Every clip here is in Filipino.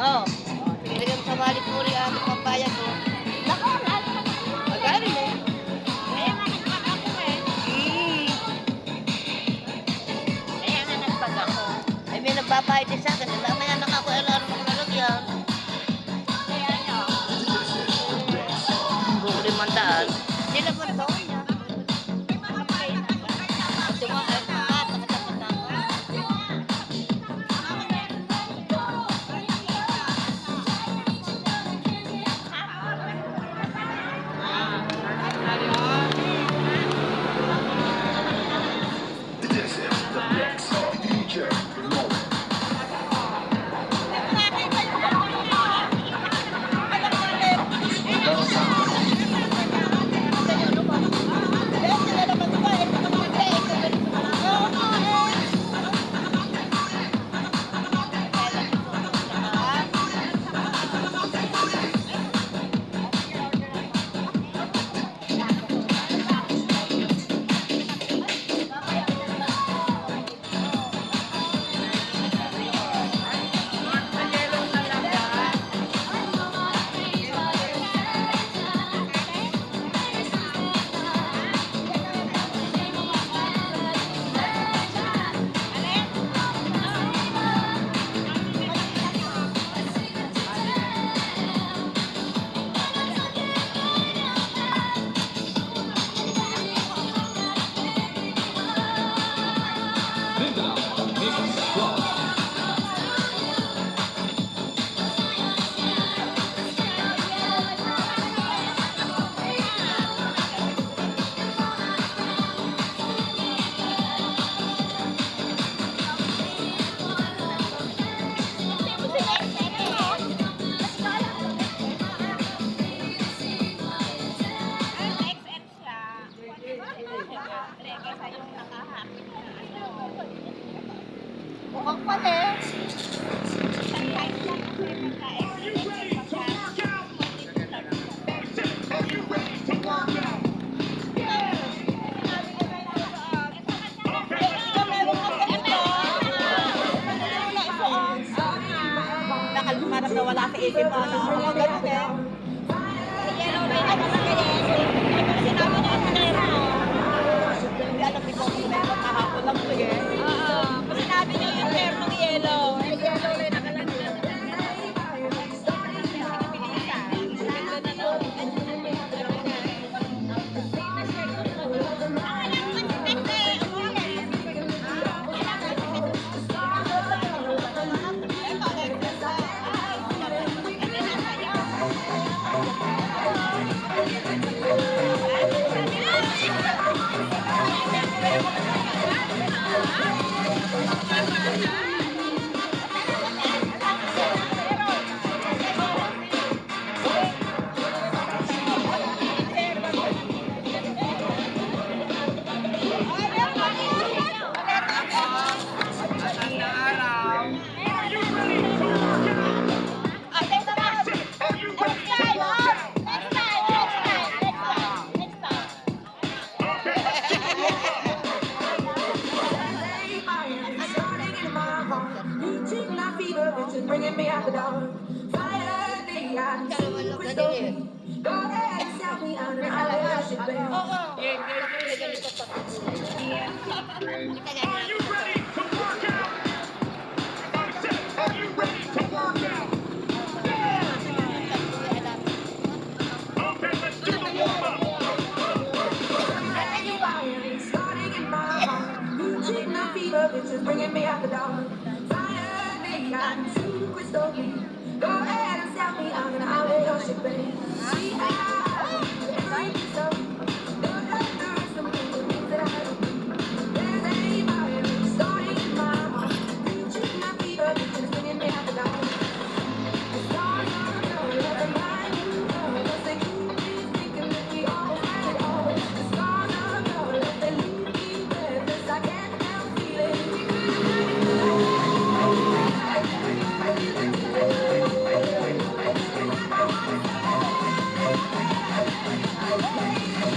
Oo. Pinilagay mo sa mali-puri ang papaya ko. Nako, lalo na ako. Magkano mo? Kaya nga nagpag ako eh. Kaya nga nagpag ako. Ay, may nagpapahit din sa akin. Mamaya nakakuelan mo kung lalagyan. Kaya nyo. Buko 500. Sila ba ito? May mga pay na ba? Ito mo, ay, nakatapos na ako. This is the mix of DJ Mo. Mukhang pala. Parang nawala sa isip mo, ano? Ganun eh. Yellow ray ako sa ganyan. Sinabi niya sa termo. Hindi alam ni Coco na yun, kahapon lang ito eh. Oo. Sinabi niya yung termo yellow. Yellow ray nakalagay. Bringing me out the door. Fire, the eyes, crystal clean. Go ahead and sell me out and I'll worship it. Are you ready to work out? I said, are you ready to work out? Okay, let's do the warm-up. Starting in my heart. Music, my fever, it's just bringing me out the door. Fire, the eyes, crystal clean. Go ahead and sell me out and I'll worship it. See, I so. Don't let the rest of me think that I don't. There's a fire starting in my heart. Music, my fever, it's just bringing me out the door. The stars are going, let the light move on. Cause they keep me thinking that we all had it all. The stars are going, let they leave me breathless. I can't help feeling we could have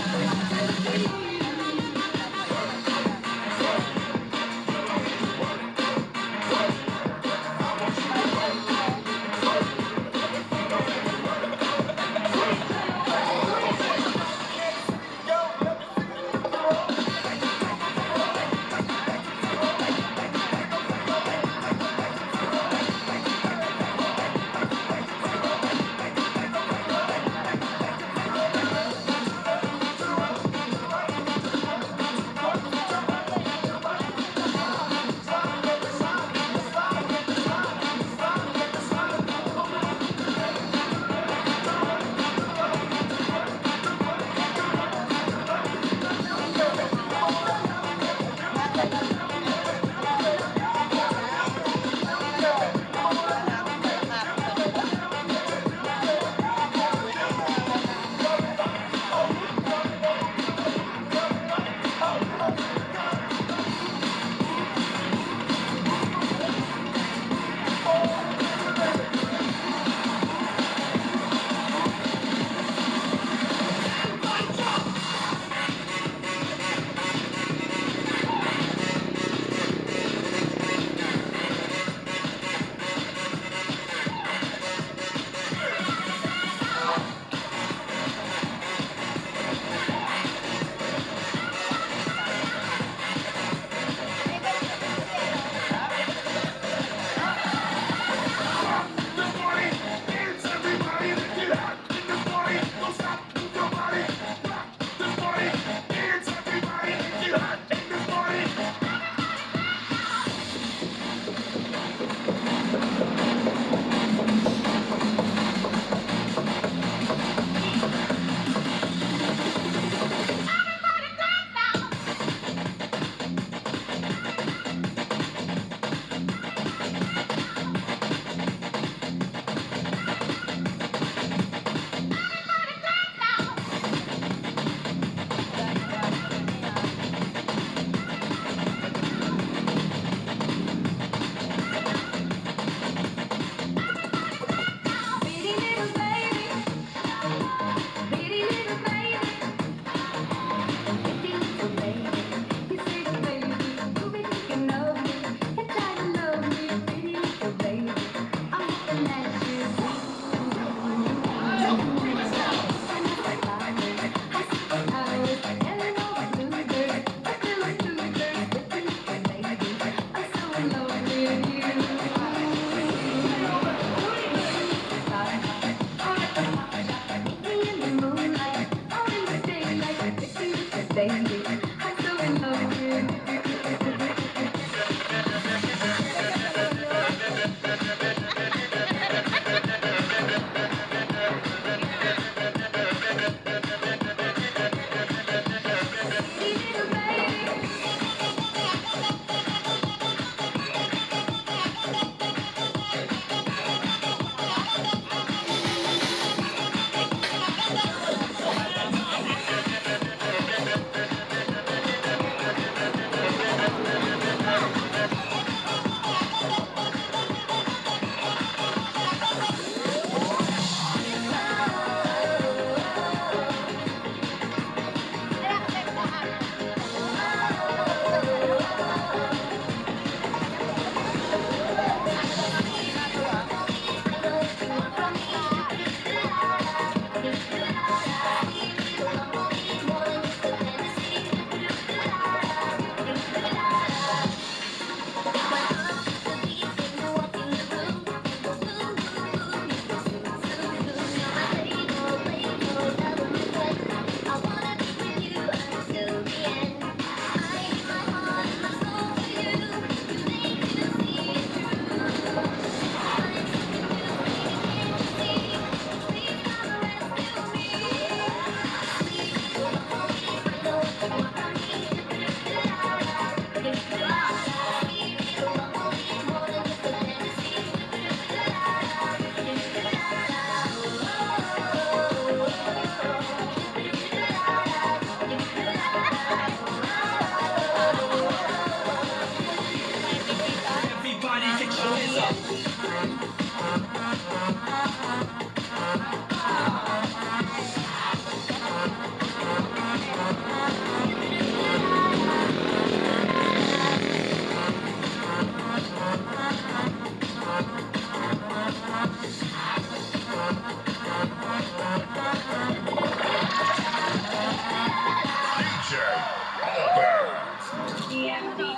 DJ Albert.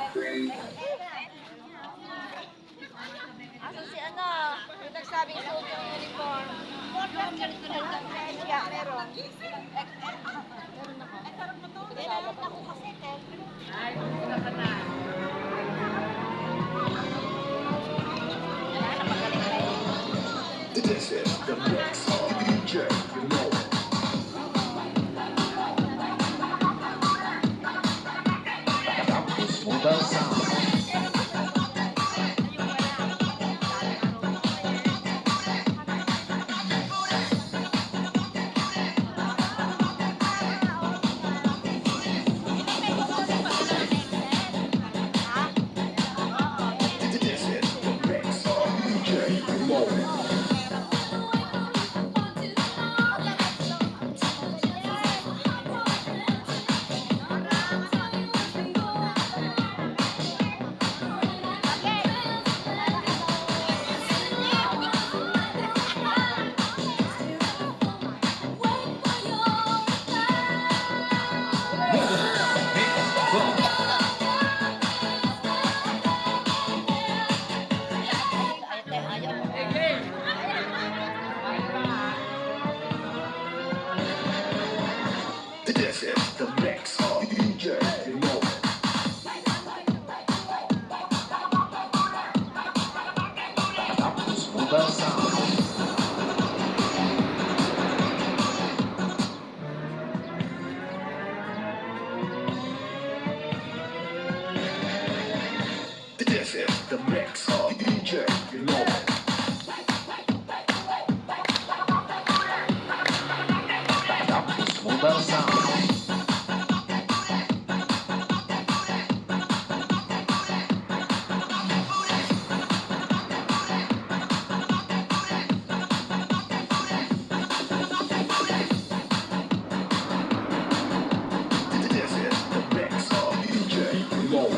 Asan si ano? Yung nagsabing suot yung uniform. Yeah, meron. Meron ako kasi, Tel. Wala na, magaling na yun. This is the mix of DJ Low. Mobile sound. This is the mix of DJ Low. This is the mix of DJ Low. Mobile sound. This is the mix of DJ Low. Mobile sound. This is the mix of DJ Low.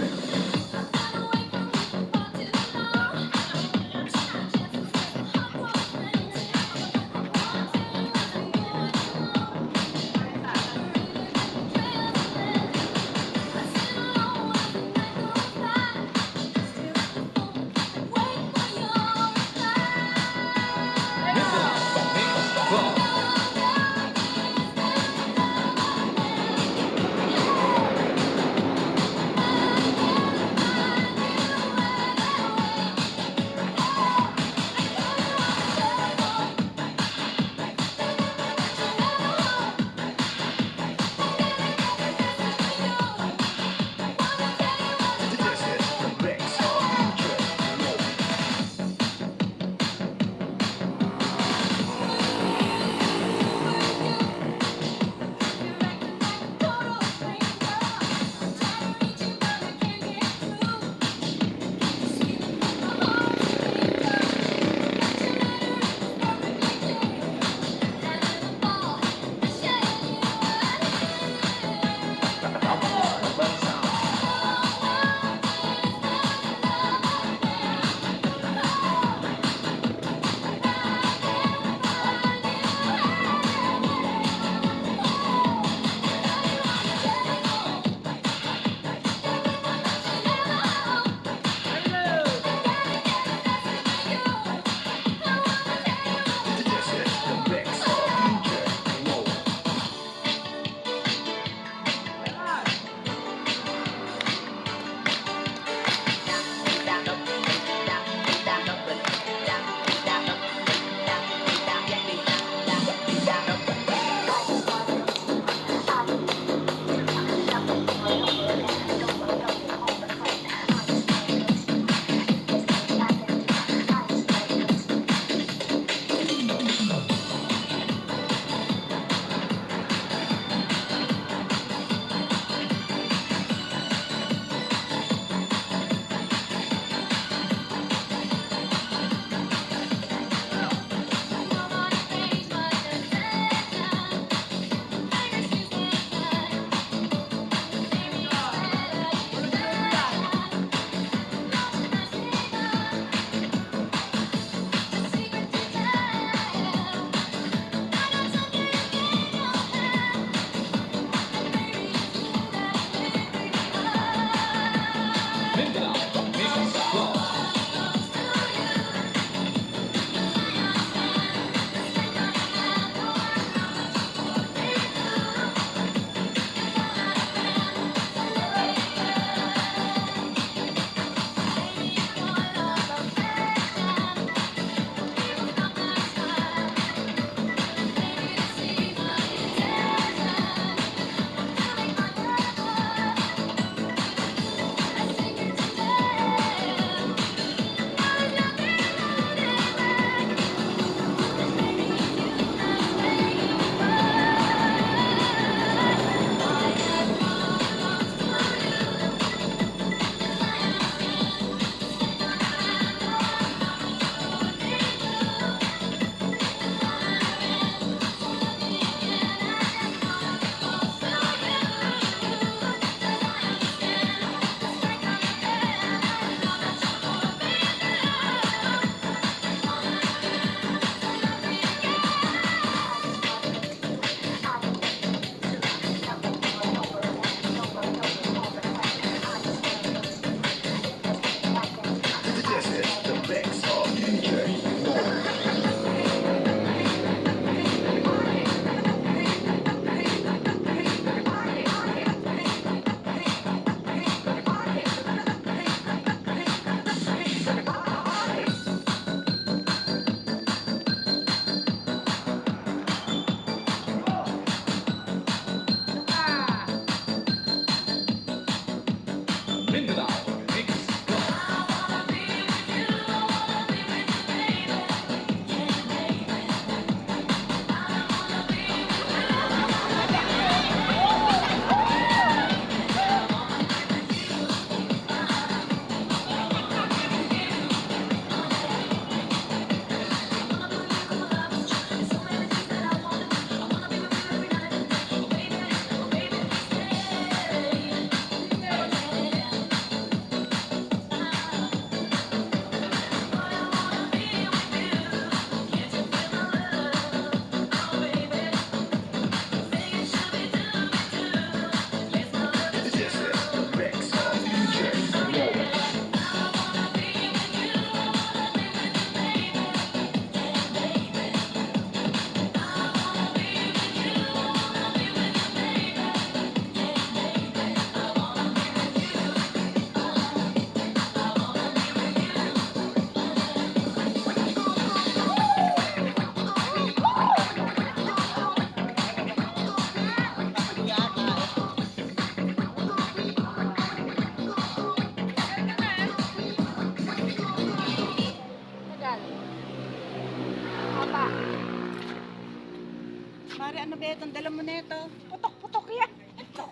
Mare, ano ba itong dala mo nito? Putok-putok yan.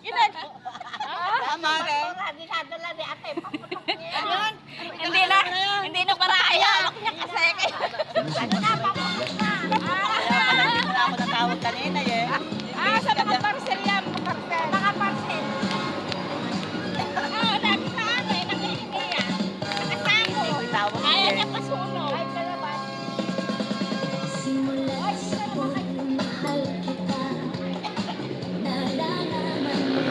Ilan? Tama rin. Dinadala ni ate. Paputok niya. Ano yun? Hindi na paraya. Alok niya kasi. Ano na, paputok na. Kaya pala hindi mo na ako natawag kanina eh. Sa mga parcel yan. Mga parcel. Lagi sa ano eh. Nakahingi yan. Nakasako. Tawag Ayaw eh. niya pasunog. Ay, kalaban. Simula sa pagmamahal kita, nalalaman mo.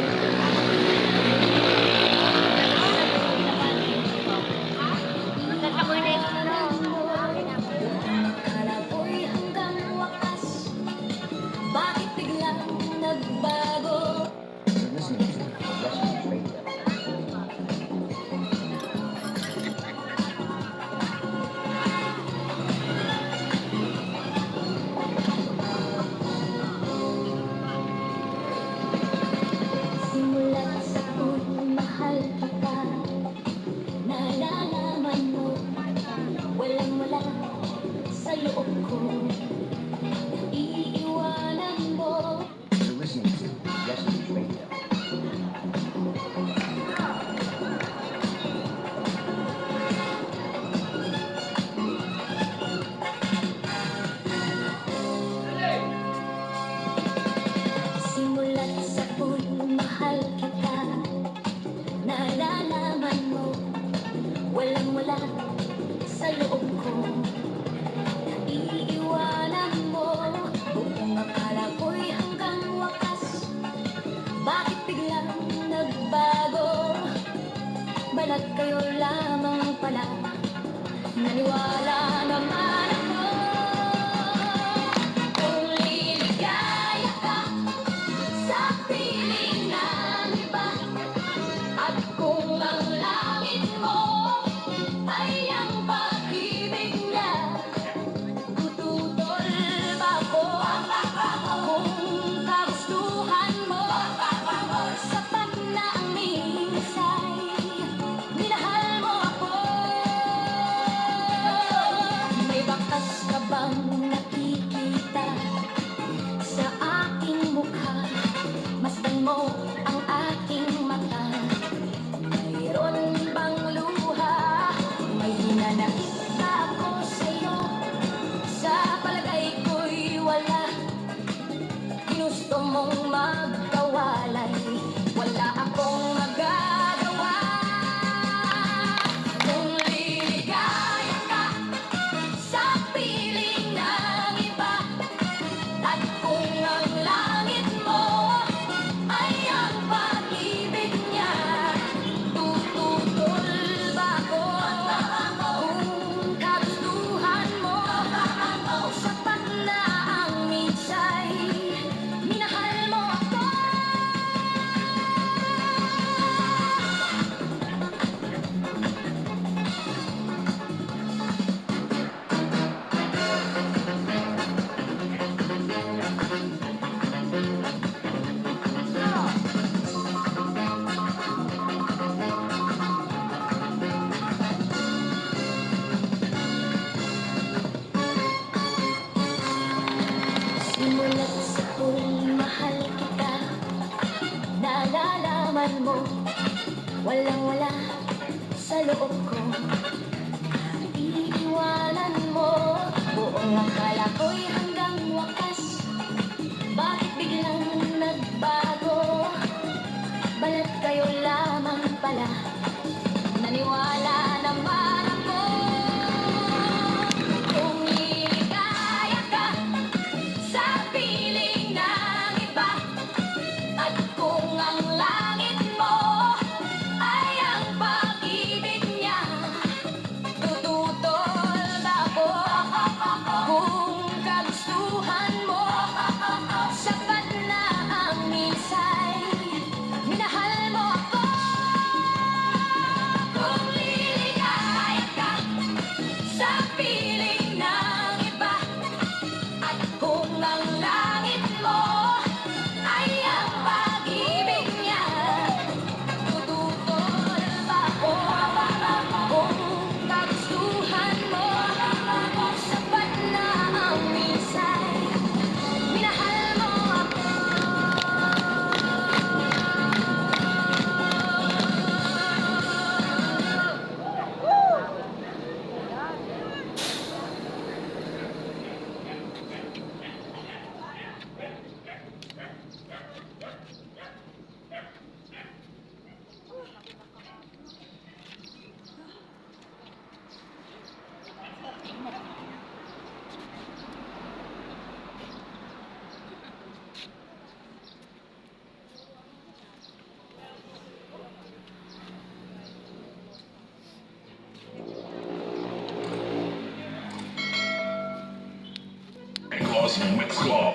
Cross Mix Club.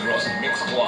Cross Mix Club.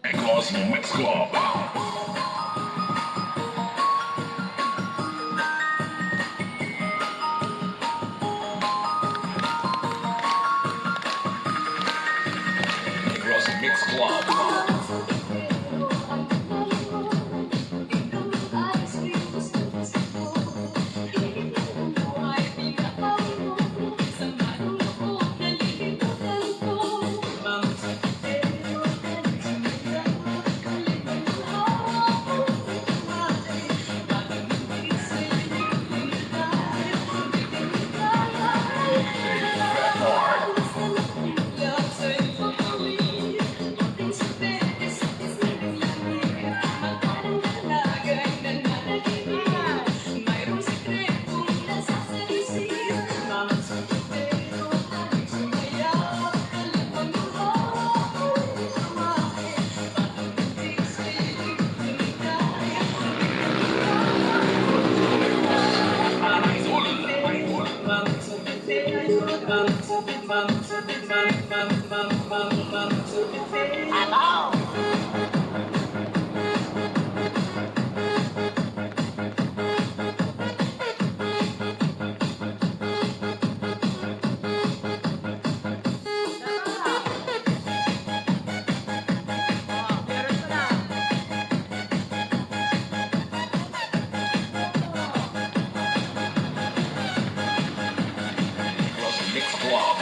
Cross Mix Club. Cross Mix Club. Hello! Cross Mix Club.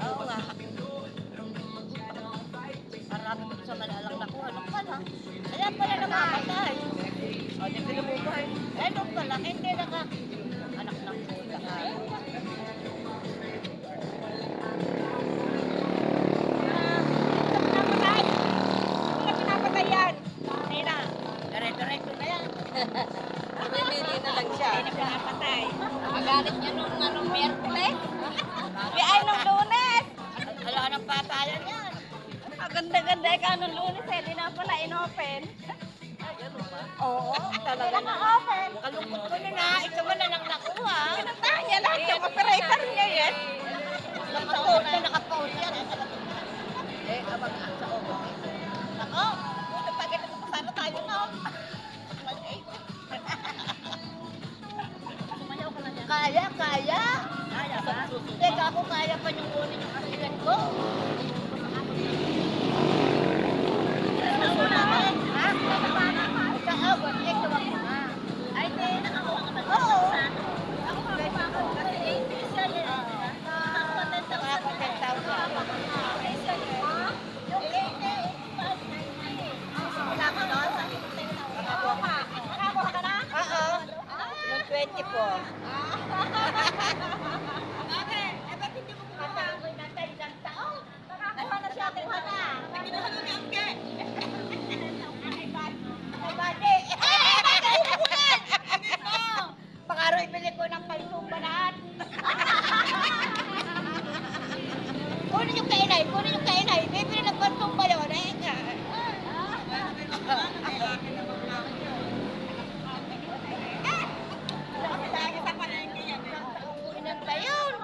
Oo nga. Marami ko sa malalang na ko. Ano pala? Kaya pala namamatay. O, di pinumubuhay. Ano pala? Hindi naka... Anak ng puta ka. Pinapatay yan. Hindi na. Dire-diretso na yan. Magalit niya nung Miyerkules. Ay, nung Lunes. Wala nang patayan yan. Ang ganda-ganda ikaw nung Lunes eh. Di na pala in-open. Oo, talaga na. Open. Kalungkot ko na na. Ito man na lang nakuha. Pinuntahan niya lahat yung operator niya yan. Nakapost na nakapost yan. Eh, abang sa obo. Ako, buti pa ganito pa sana tayo no. Kaya, kaya. Kaya ba? Teka, ako kaya pa niyong kunin yung asilan ko. Ha? Sa abot, eh, tawag mo na. Ay, di, nakakuha ka ba? Oo. Ako nakakuha ko kasi 80 siya eh. Nakakuha 10,000. Nakakuha 10,000. Yung 80, 85, 90. Wala ka doon? Nakakuha ka. Nakakuha ka na? Oo. Yung 24. Bakit? Eh, ba't hindi mo kumakakoy na tayo isang taon? Nakakuha na siya, kuha na. Kinuha na ni Angke. Ay, bade. Pakaro ibili ko ng pansumba lahat. Kunin yung kainay, kunin yung kainay. Bibili ng pansumba yun. Eh, nga. Inantay yun.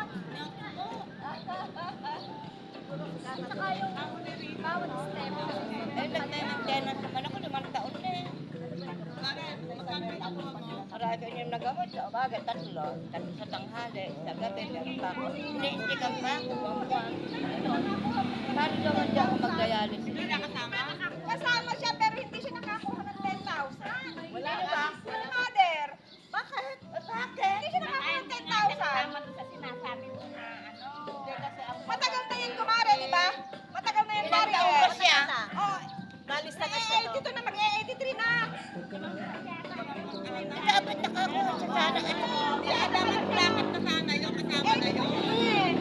Eh, nag-maintenance naman ako, 5 taon na eh. Marami yung nagawa sa umaga, tatlo sa tanghali, sa gabi, meron pa ako. Iniintikan pa ako, buwan-buwan. Paano naman di ako mag-dialysis? Hindi na kasama? Kasama siya pero hindi siya nakakuha ng 10,000. Wala ba? Wala mother. Bakit? Hindi siya nakakuha ng 10,000. doon sa sinasabi mo na ano. Hindi kasi ang Matagal na yun kumare, di ba? Matagal na yun Ilang kumare. taon ba siya? Oh, nalista na siya. Eh, dito na mag-83 na. dapat nakakuha siya sana. Kaya dapat dapat na sana yung kasama na yun.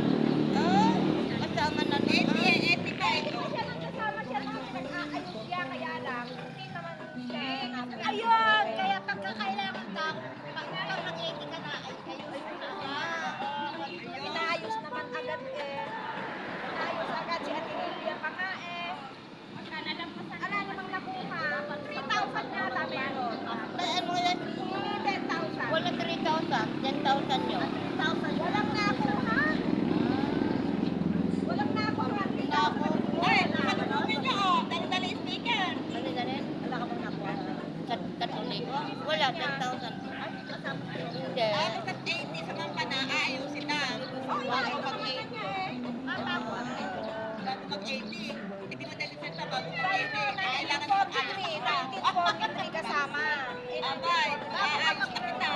Oh, kasama na nun. 85. Siya nang kasama siya nung nag-aayos siya, kaya lang. Hindi naman siya. Ayun, kaya pagka kailangan ka, pagka mag-80 ka na, ay kayo Inaayos naman agad eh. Inaayos agad si Ate Lilia pa nga eh. Ala namang nakuha. 3,000 na sabi meron. Ano yan? 10,000. Wala 3,000, 10,000 yun. 10,000. Walang nakuha. Walang nakuha. 3,000. Ay, nakalunukin niya oh. Dali-dali sticker. Dali-dali. Wala ka bang nakuha? Katuliko? Wala, 10,000. Hindi. Ay, basta 80 sa mga na aayusin na. Oh, bago mag-80. Bago mag-80. Hindi madali sa bago mag-80. Kailangan mag-ayos. 1943 kasama. Abay, aayos na kita.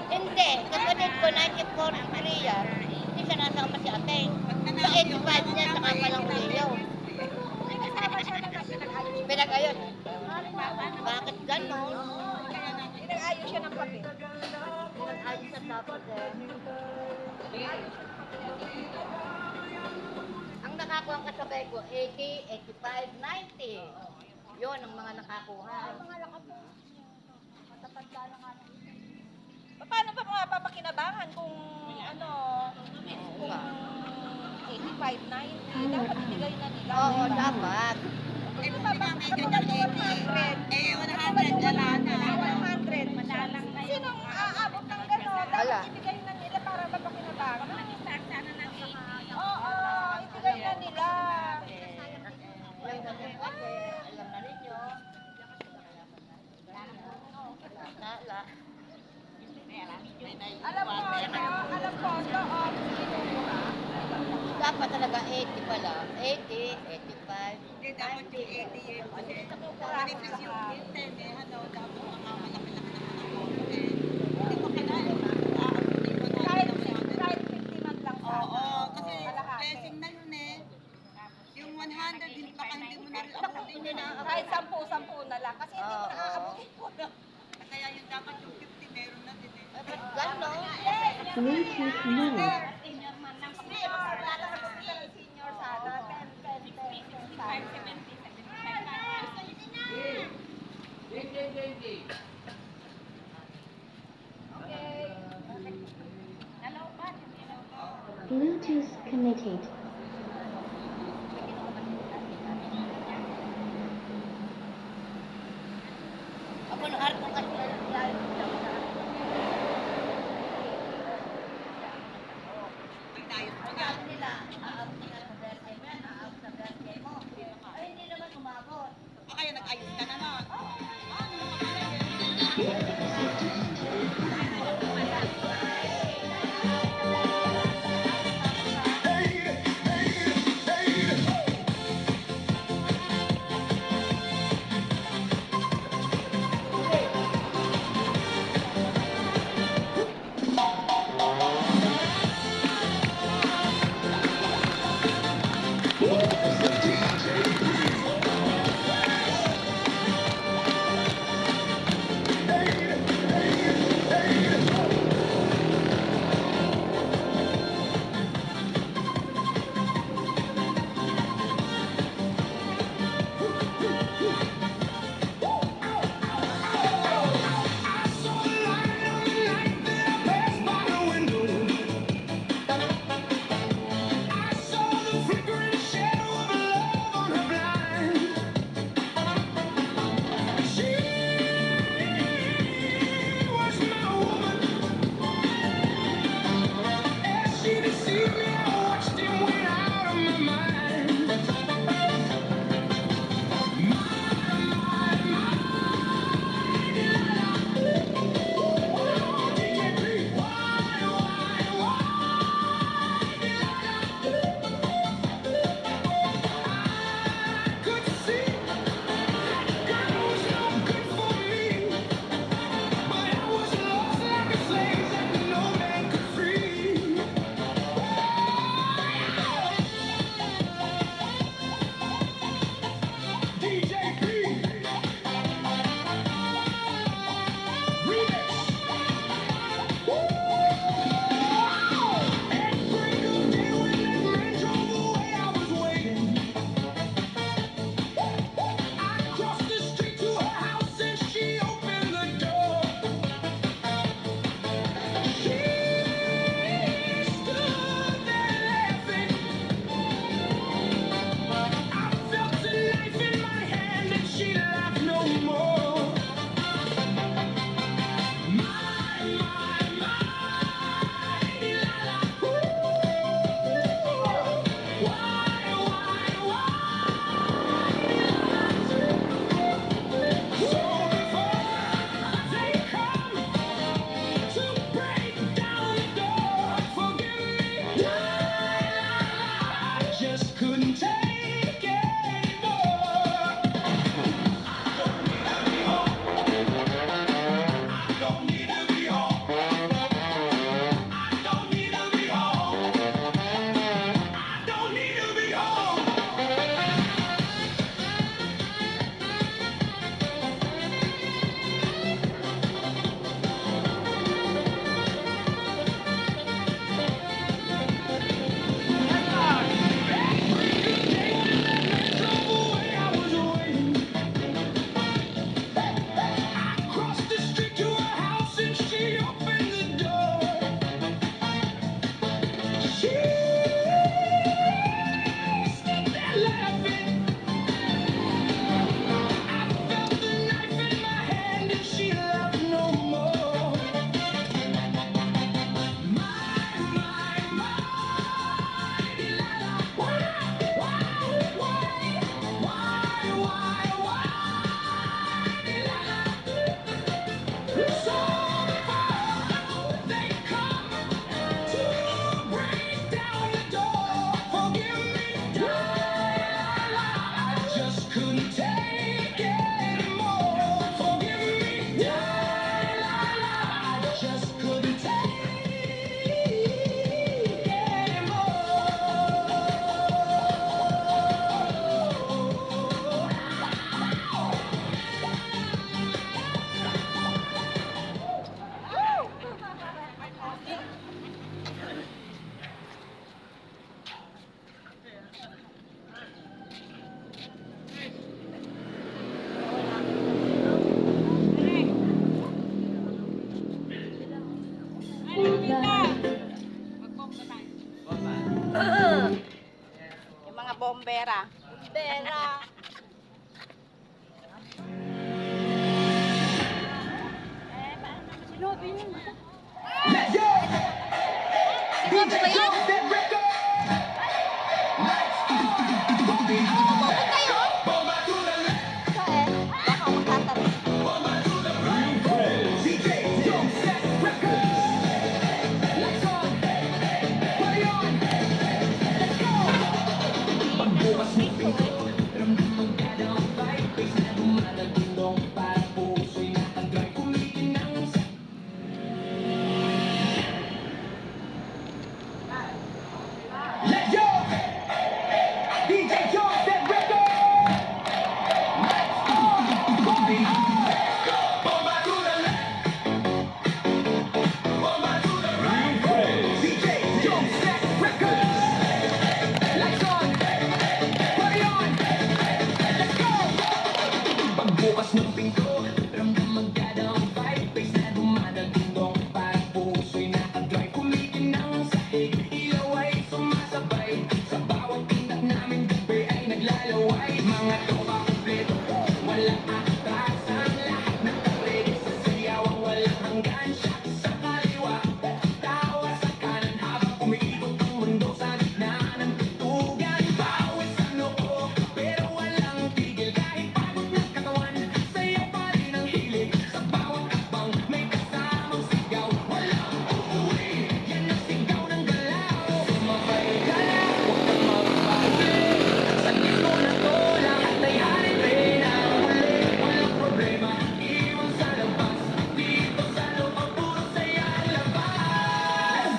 Hindi. Kapatid ko, 1943 yan. Hindi siya nasama si Ateng. Sa 85 niya, saka palang uliyaw. May kasama siya na nag-ayos. Pinag-ayos. Bakit ganon? Pinag-ayos siya ng kape. Pinag-ayos na dapat eh. Ang nakakuha ang kasabay ko, 80, 85, 90. Yun ang mga nakakuha. Paano ba mga papakinabangan kung ano, Oo nga. 85, 90, dapat ibigay na nila. Oo, dapat. Eh, kung kapag 100, eh, 100 na lang na. 100. Madalang na yun. Sinong aabot ng gano'n? Wala. Dapat ibigay na nila para mapakinabangan. Oo, ibigay na nila. Yung ganyan kasi, alam na ninyo. Nala. Alam ko, alam ko, Dapat talaga 80 pala. 80, 85. Hindi, dapat yung 80 eh. Kasi manifest yung 10 eh. Ano, dapat mga malaki-laki naman ako. Hindi ko kailangan. Kahit 50 man lang. Oo, kasi blessing na yun eh. Yung 100, hindi baka hindi mo na rin abutin yun. Kahit 10 na lang. Kasi hindi mo na aabutin ko na. Kaya yung dapat yung 50, meron na din eh. Ba't ganon? Bluetooth mode. Senior man lang. Hindi, wala na sa senior sana. 10, 65, 70, 75. Okay. Bluetooth connected. Ako nung araw kong kasi layo ko lang na. Nagdayos ko na. Sabi nila, aabot na sa birthday mo yan, aabot sa birthday mo. Ay, hindi naman umabot. O kaya nag-ayos ka na nun. Pera. Pera. Sinobi yun. Let's go! Sinobi ba yan? That record! Pupunta yun? Bomba to the left, Saan? Baka magtatanong. bomba to the right. DJ Jones, that record. Lights on, party on. Let's go! Pagbukas ng pinto, ramdam kada ang vibe. Bass na dumadagundong para puso'y nakadrive. Kumikinang sa Let's go! DJ Jones, that record! Lights on, party on. Bomba to the left, bomba to the right. DJ Jones, that record. Lights on, party on. Let's go! Pagbukas ng pinto, ramdam magkada ang vibe. Bass na dumadagundong para puso'y nakadrive. Kumikinang sahig, ilaw ay sumasabay. Sa bawat pinag namin gabi ay naglalaway. Mga tropa kumpleto, walang atrasan. Lahat nakaready sa sayawang walang hanggan. Shot sa kaliwa, tawa sa kanan. Habang umiikot ang mundo sa gitna ng tutugan. Bawis sa noo, pero walang tigil. Kahit pagod ng katawan, sayaw pa rin ang hilig. Sa bawat akbang, may kasamang sigaw. Walang uuwi, yan ang sigaw ng galaw. Sumabay ka na, huwag kang magpahuli. Sa disco na to, lahat ay hari-rin ang huli. Walang problema, iwan sa labas. Dito sa loob, puro saya ang labas.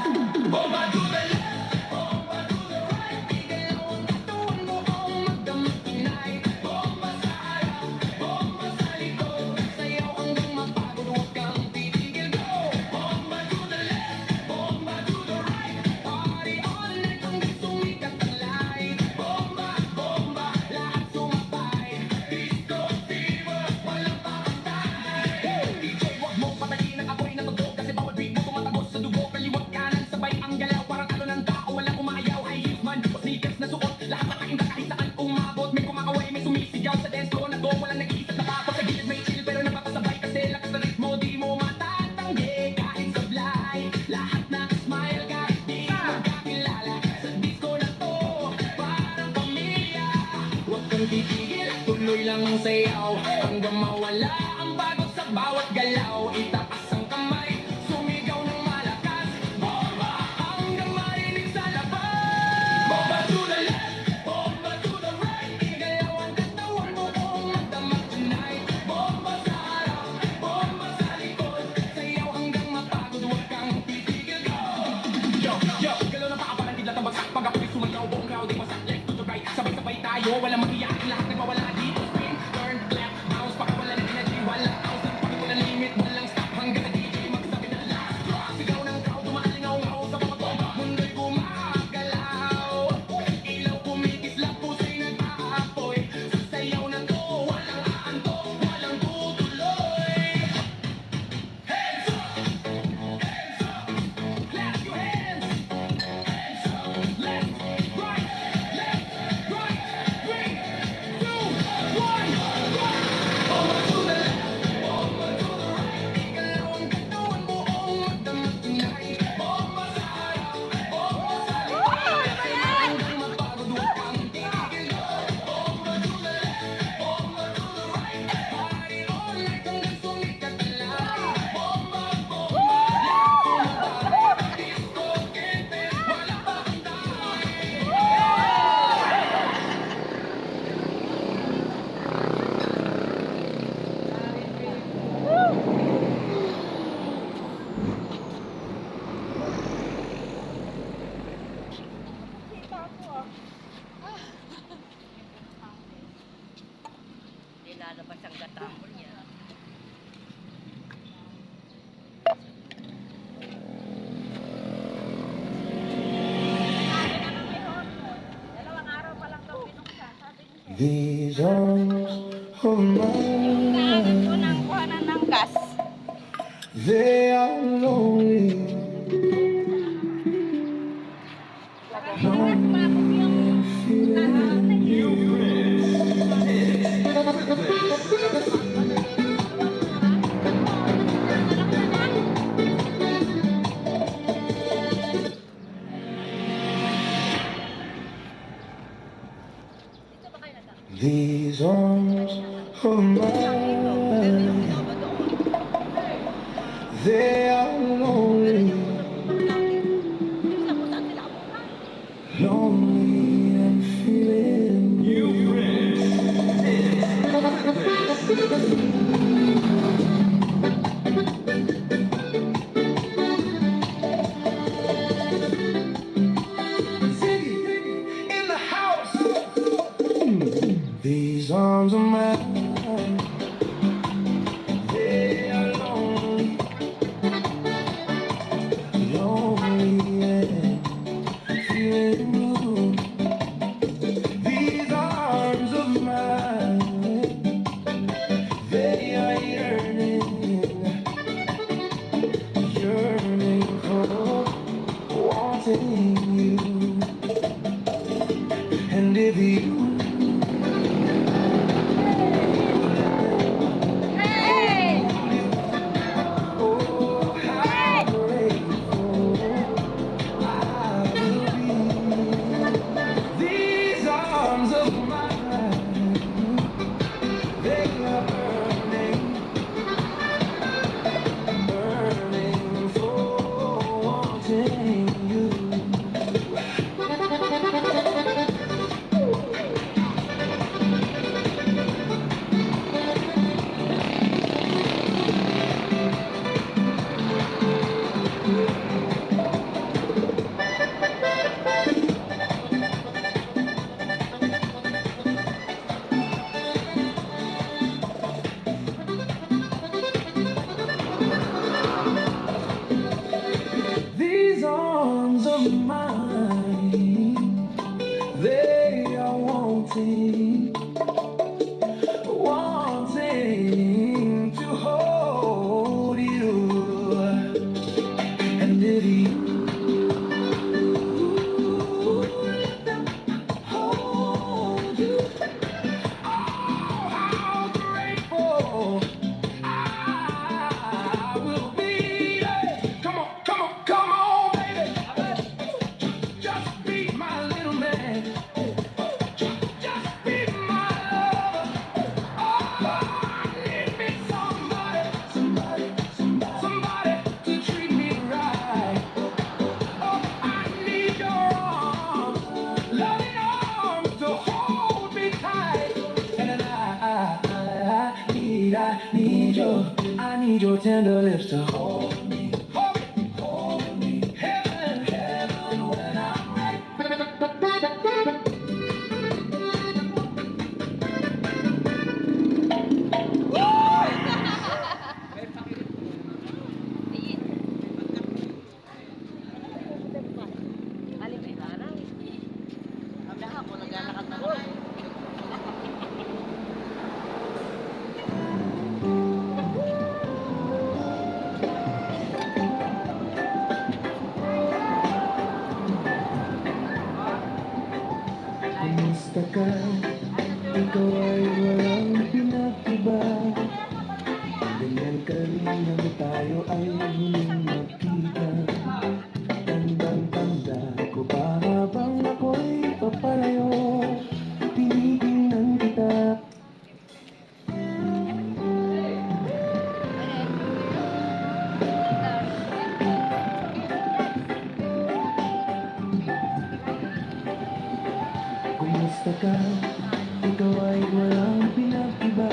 Bomba to the left, bomba to the right. Igalaw ang katawan mo ang magdamag tonight. Bomba sa harap, bomba sa likod. Sayaw hanggang mapagod, huwag kang titigil, go! Bomba to the left, bomba to the right. Party all night hanggang sumikat ang light. Bomba, bomba, lahat sumabay. Disco fever, walang pakantay. DJ, wag mo patayin ang apoy na tugtog. Kasi bawat beat mo tumatagos sa dugo. Kaliwat kanan, sabay ang galaw. Parang talo ng tao, walang umayaw. High heels man, o sneakers na suot. Lahat nakainda kahit saan umabot. May kumakaway, may sumisigaw sa dance floor na go. Walang nag-iisip na tapos sa gilid may chill. Pero napapasabay kasi lakas ng ritmo. Di mo matatanggi kahit sablay. Lahat na smile kahit di magkakilala. Sa disco na to, parang pamilya. Huwag kang titigil, tuloy lang ang sayaw. Hanggang mawala ang pagod sa bawat galaw. Itaas ang kamay, sumigaw ng malakas. Bomba hanggang marinig sa labas. Bomba to the left, bomba to the right. Igalaw ang katawan mo kung magdamag tonight. Bomba sa harap, bomba sa likod. Sayaw hanggang mapagod, huwag kang titigil, go! Yo, yo, galaw ng paa parang kidlat ang bagsak. Pag ako'y sumayaw, buong crowd ay wasak. Left to the right, sabay-sabay tayo. Walang magiyakin, lahat nagwawala dito. Spin, turn, left, bounce. Pag wala ng energy, walang house. Pag walang limit, walang stop. Hanggang na DJ magsabi na last drop. Sigaw ng crowd, umaalingaw-ngaw sa mga bomba. Mundo'y gumagalaw. Ilaw kumikislap, puso'y nag-aapoy. Sa sayaw na to, walang aantok, walang tutuloy. Hands up! Hands up! Clap your hands! Hands up! Left, right, left, right. 3, 2, 1, go! Bomba to the left, bomba to the right. Igalaw ang katawan mo ang magdamag tonight. Bomba sa harap, bomba sa likod. Hanggang mapagod, huwag kang titigil, go! Bomba to the left, bomba to the right. Party all night hanggang sumikat ang light. Bomba, bomba, lahat sumabay. Disco, kente, walang pakantay. Hindi lalabas ang gatapon niya. These arms of Kailangan ko mine, ng kuhanan ng gas. they are lonely. Para makapag yung Feeling mine, they are lonely, lonely and feeling you. Ziggy in the house. These arms are mine. They are lonely, lonely and feeling blue. These arms of mine, they are yearning, yearning for wanting you. And if you oh, how grateful I will be. These arms of mine, they are burning, burning for wanting you. These arms of mine, they are wanting, wanting to hold you. And if you let them hold you, oh, how grateful I will be. Come on, come on, come on, baby. Just be my little man. Just be my lover. Oh, I need me somebody to treat me right. Oh, I need your arms, loving arms to hold me tight. And I need your tender lips to hold me, hold me. Heaven, heaven when I'm right. Alin may araw. Kami ako, naglalakad na naman. Kumusta ka? Ikaw ay walang pinag-iba. Ganyan kanina tayo ay huling magkita. Tandang-tanda ko para bang ako'y paparayo. Tinitingnan kita. Kumusta ka? Ikaw ay walang pinag-iba.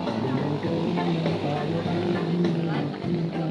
Ganyan kanina tayo ay huling magkita.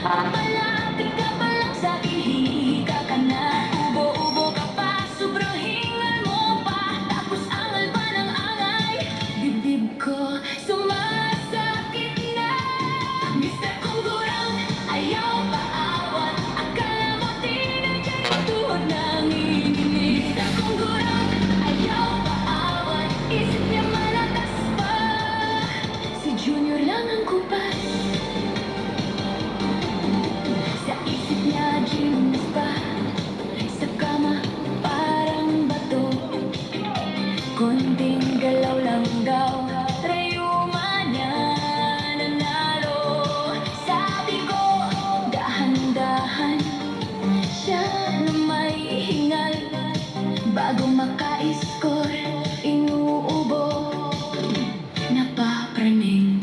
Papalapit ka pa lang sa hihika ka na. Ubo-ubo ka pa, sobrang hingal mo pa. Tapos angal pa ng angay, dibdib ko sumasakit na. Mr. Kungurang, ayaw paawat. Akala mo tinadya yung tuhod ng inig. Mr. Kungurang, ayaw paawat. Isip niya malakas pa. Si Junior lang ang kupas. Sa isip niya gymnast pa. Sa kama parang bato. Konting galaw lang daw, rayuma niya nanalo. Sabi ko, dahan-dahan siya na may hingal. Bago maka-score, inuubo, napapraning.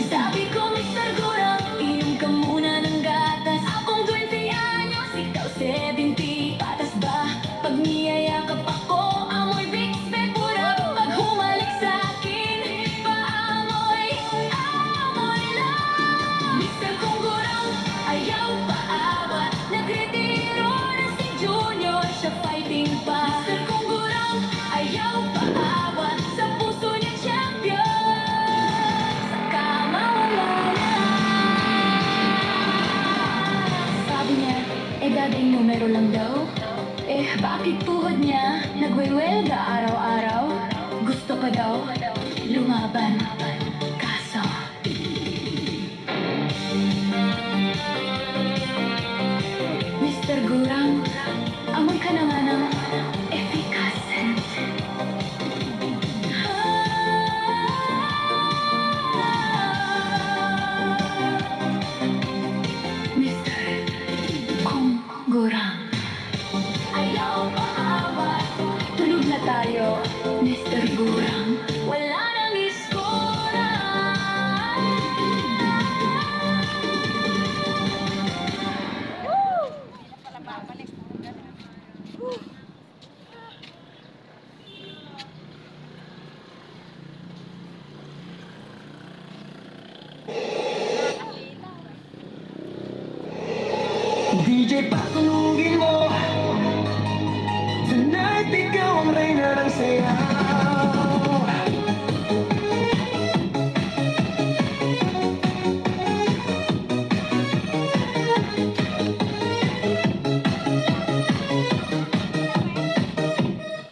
Sabi ko, Mr. Gurang, inom ka muna ng gatas. Akong 20 anyos, ikaw 70. Patas ba? Pag niyayakap ako, amoy Vicks Vapora. Pag humalik sa'kin, paamoy, amoy lang. Mr. Kungurang, ayaw paawat. Nagretiro na si Junior, siya fighting pa. Mr. Kungurang, ayaw paawat. Sa puso niya champion, sa kama wala na. Sabi niya, dating numero lang daw. Bakit tuhod niya nagwewelga araw-araw? Gusto pa daw lumaban, kaso Mr. Gurang, amoy ka naman ng efficacent. Mr. Kungurang, ayaw paawat. Tulog na tayo, Mr. Gurang. Wala nang iskora. DJ patunugin mo. Tonight ikaw ang reyna ng sayaw.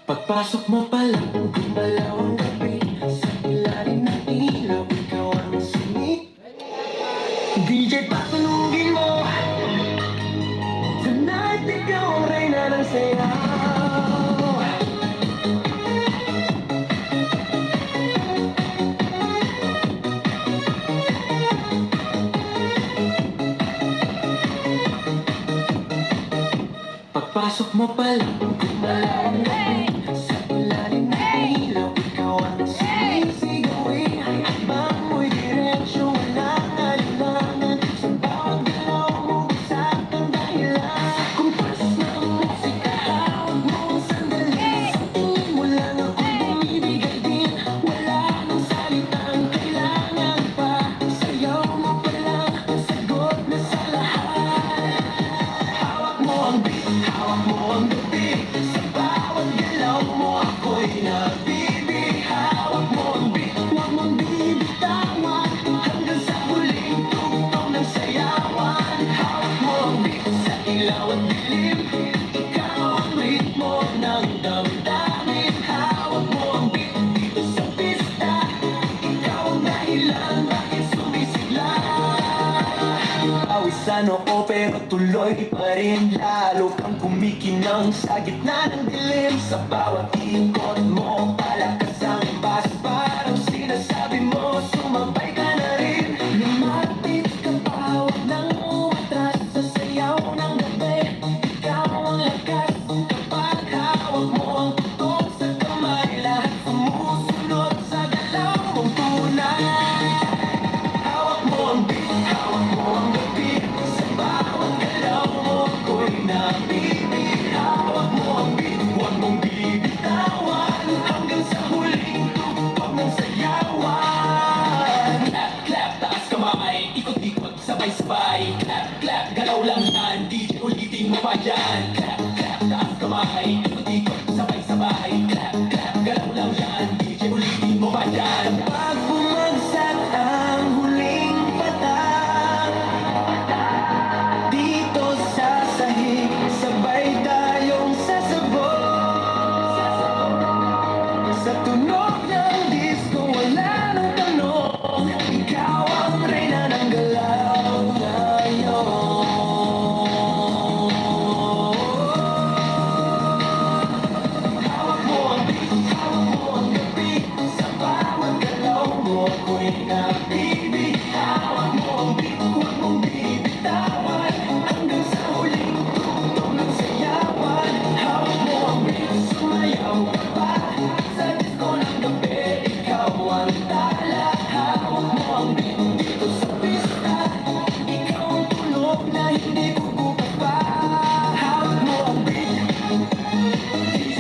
Pagpasok mo pa lang, gumalaw ang gabi. Sa ilalim ng ilaw, ikaw ang sumit. DJ patunugin mo. Tonight ikaw ang reyna ng sayaw. Pagpasok mo pa lang, gumalaw ang gabi. Sa ilalim ng ilaw, ikaw ang sumisigawi. Habang mo'y diretsyo, walang alinlangan. Sa bawat galaw mo, isang dahilan. Kumpas ng musika, hawak mo ang sandali. Sa tingin mo lang ako'y bumibigay din. Wala nang salitang kailangan pa. Sayaw mo pa lang, sagot na sa lahat. Hawak mo ang beat, hawak mo ang gabi. Sa bawat galaw mo ako'y nabibig. Hawak mo ang beat, huwag mong bibitawan. Hanggang sa huling tugtog ng sayawan. Hawak mo ang beat sa ilaw at dilim. Ikaw ang ritmo ng damdamin. Hawak mo ang beat dito sa pista. Ikaw ang dahilan bakit sumisigla. Pawisan oo pero tuloy pa rin. Lalo kang kumikinang sa gitna ng dilim. Sa bawat ikot mo, palakas ang bas. Parang sinasabi mo, sumabay ka na rin. Lumapit ka pa, huwag nang umatras. Sa sayaw ng gabi, ikaw ang lakas. Kapag hawak mo ang tutok sa kamay, lahat sumusunod sa galaw mong tunay. Hawak mo ang beat, hawak mo ang gabi. Sa bawat galaw mo ako'y nabibig. Hawak mo ang beat, huwag mong bibitawan. Hanggang sa huling tugtog clap, clap, galaw lang yan. DJ ulitin mo pa yan. Clap, clap, taas kamay. Ikot-ikot, sabay-sabay. Clap, clap, galaw lang yan. DJ ulitin mo pa yan. Pag bumagsak ang huling patak, dito sa sahig, sabay tayong sasabog. Sa tunog ng disco, wala nang tanong. Ikaw ang reyna ng galaw ngayon. Hawak mo ang beat, hawak mo ang gabi. Sa bawat galaw mo ako'y nabibig. Hawak mo ang beat, huwag mong bibitawan. Hanggang sa huling tugtog ng sayawan. Hawak mo ang beat, sumayaw ka pa. Sa disco ng gabi, ikaw ang tala. Hawak mo ang beat dito sa pista. Ikaw ang tunog na hindi kukupas pa. Hawak mo ang beat, DJ.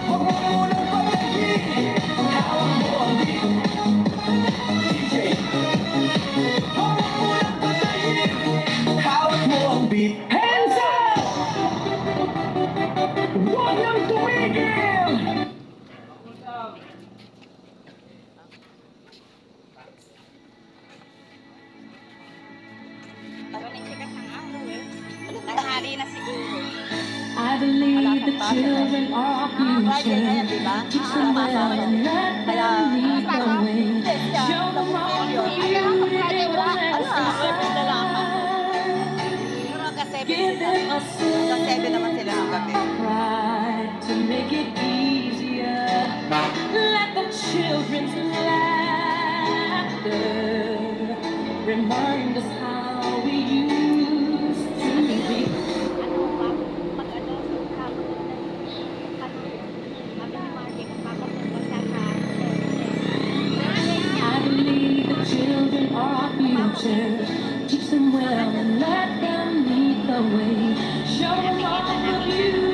Huwag mo munang patayin. Hawak mo ang beat, DJ. Huwag mo munang patayin. Hawak mo ang beat. Hands up! Huwag nang tumigil! Parang nagsikat ng araw eh. Nanghali na siguro. I believe the children are our future. Teach them well and let them lead the way. Show them all the beauty will never die. Siguro hanggang 7 Give sila. them a Hanggang 7 naman sila ng gabi. pride to make it easier. Let the children's laughter remind us how we used to be. I believe the children are our future. Teach them well and let them lead the way. Show them all the beauty